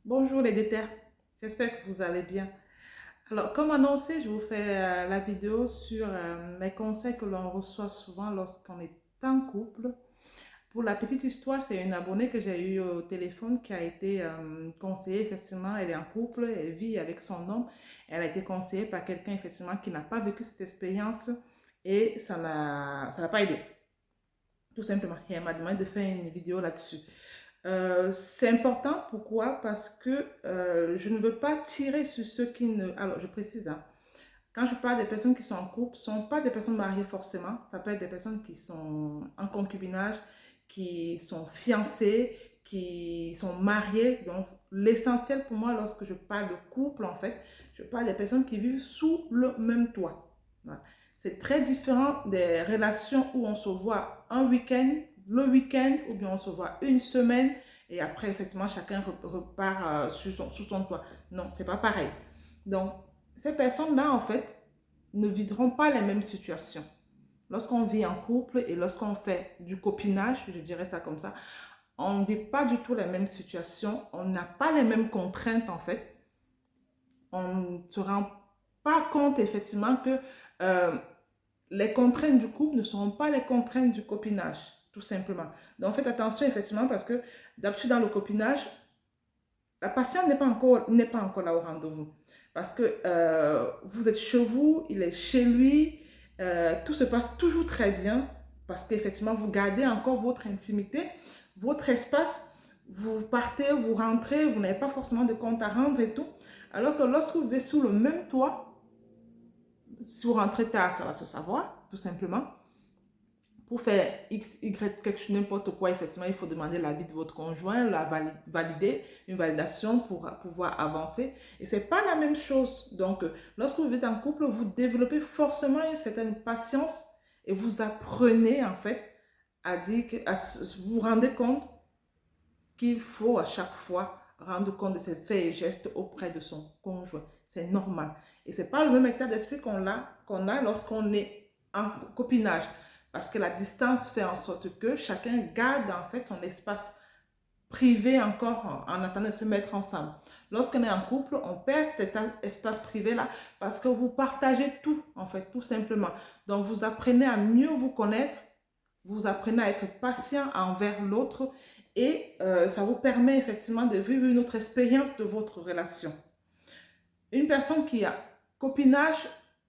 Bonjour les déter, j'espère que vous allez bien. Alors, comme annoncé, je vous fais la vidéo sur mes conseils que l'on reçoit souvent lorsqu'on est en couple. Pour la petite histoire, c'est une abonnée que j'ai eue au téléphone qui a été conseillée, effectivement, elle est en couple, elle vit avec son homme. Elle a été conseillée par quelqu'un, effectivement, qui n'a pas vécu cette expérience et ça n'a pas aidé, tout simplement. Et elle m'a demandé de faire une vidéo là-dessus. C'est important, pourquoi? Parce que je ne veux pas tirer sur ceux qui ne... Alors, je précise, hein, quand je parle des personnes qui sont en couple, ce ne sont pas des personnes mariées forcément, ça peut être des personnes qui sont en concubinage, qui sont fiancées, qui sont mariées. Donc, l'essentiel pour moi, lorsque je parle de couple, en fait, je parle des personnes qui vivent sous le même toit. Voilà. C'est très différent des relations où on se voit un week-end, le week-end, ou bien on se voit une semaine, et après, effectivement, chacun repart sous son toit. Non, c'est pas pareil. Donc, ces personnes-là, en fait, ne vivront pas les mêmes situations. Lorsqu'on vit en couple et lorsqu'on fait du copinage, je dirais ça comme ça, on ne vit pas du tout les mêmes situations, on n'a pas les mêmes contraintes, en fait. On ne se rend pas compte, effectivement, que euh, les contraintes du couple ne seront pas les contraintes du copinage, tout simplement. Donc, faites attention, effectivement, parce que d'habitude, dans le copinage, la patiente n'est pas encore là au rendez-vous. Parce que vous êtes chez vous, il est chez lui, tout se passe toujours très bien. Parce qu'effectivement, vous gardez encore votre intimité, votre espace. Vous partez, vous rentrez, vous n'avez pas forcément de compte à rendre et tout. Alors que lorsque vous vivez sous le même toit, si vous rentrez tard, ça va se savoir, tout simplement. Pour faire X, Y, quelque chose, n'importe quoi, effectivement, il faut demander l'avis de votre conjoint, valider, une validation pour pouvoir avancer. Et c'est pas la même chose. Donc, lorsque vous êtes en couple, vous développez forcément une certaine patience et vous apprenez, en fait, à dire que, vous vous rendez compte qu'il faut à chaque fois rendre compte de ses faits et gestes auprès de son conjoint. C'est normal. Et c'est pas le même état d'esprit qu'on a lorsqu'on est en copinage. Parce que la distance fait en sorte que chacun garde en fait son espace privé encore en attendant de se mettre ensemble. Lorsqu'on est en couple, on perd cet espace privé-là parce que vous partagez tout, en fait, tout simplement. Donc, vous apprenez à mieux vous connaître, vous apprenez à être patient envers l'autre et ça vous permet effectivement de vivre une autre expérience de votre relation. Une personne qui a copinage,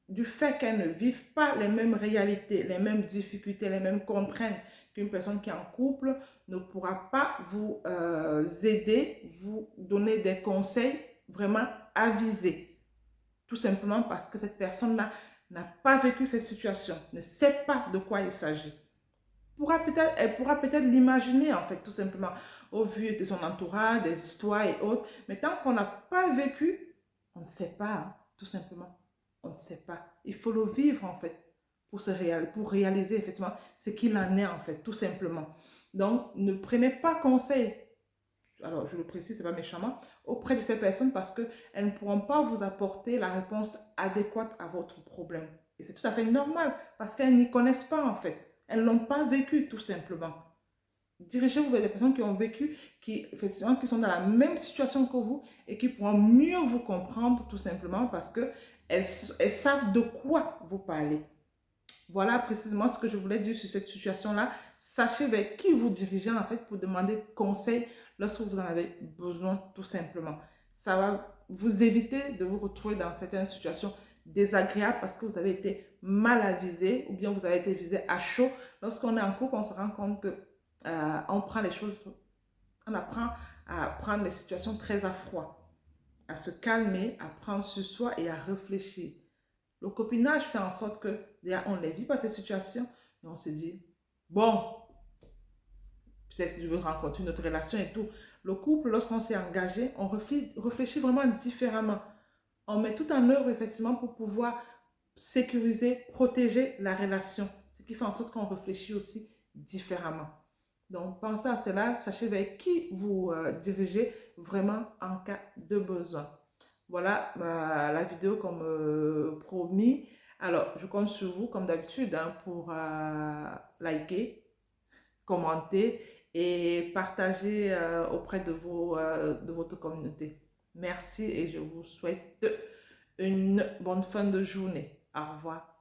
du fait qu'elle ne vive pas les mêmes réalités, les mêmes difficultés, les mêmes contraintes qu'une personne qui est en couple, ne pourra pas vous aider, vous donner des conseils vraiment avisés. Tout simplement parce que cette personne-là n'a pas vécu cette situation, ne sait pas de quoi il s'agit. Elle pourra peut-être l'imaginer, en fait, tout simplement, au vu de son entourage, des histoires et autres. Mais tant qu'on n'a pas vécu, on ne sait pas, hein, tout simplement. On ne sait pas. Il faut le vivre, en fait, pour réaliser, effectivement, ce qu'il en est, en fait, tout simplement. Donc, ne prenez pas conseil, alors je le précise, c'est pas méchamment, auprès de ces personnes parce qu'elles ne pourront pas vous apporter la réponse adéquate à votre problème. Et c'est tout à fait normal parce qu'elles n'y connaissent pas en fait. Elles ne l'ont pas vécu tout simplement. Dirigez-vous vers des personnes qui ont vécu, qui, effectivement, qui sont dans la même situation que vous et qui pourront mieux vous comprendre tout simplement parce qu'elles elles savent de quoi vous parlez. Voilà précisément ce que je voulais dire sur cette situation-là. Sachez vers qui vous dirigez en fait pour demander conseil lorsque vous en avez besoin tout simplement. Ça va vous éviter de vous retrouver dans certaines situations désagréables parce que vous avez été mal avisé ou bien vous avez été visé à chaud. Lorsqu'on est en couple, on se rend compte que on prend les choses, on apprend à prendre les situations très à froid, à se calmer, à prendre sur soi et à réfléchir. Le copinage fait en sorte que déjà, on ne vit pas ces situations et on se dit, bon, peut-être que je veux rencontrer une autre relation et tout. Le couple, lorsqu'on s'est engagé, on réfléchit vraiment différemment. On met tout en œuvre effectivement pour pouvoir sécuriser, protéger la relation. Ce qui fait en sorte qu'on réfléchit aussi différemment. Donc, pensez à cela, sachez vers qui vous dirigez vraiment en cas de besoin. Voilà la vidéo comme promis. Alors, je compte sur vous, comme d'habitude, hein, pour liker, commenter et partagez auprès de votre communauté. Merci et je vous souhaite une bonne fin de journée. Au revoir.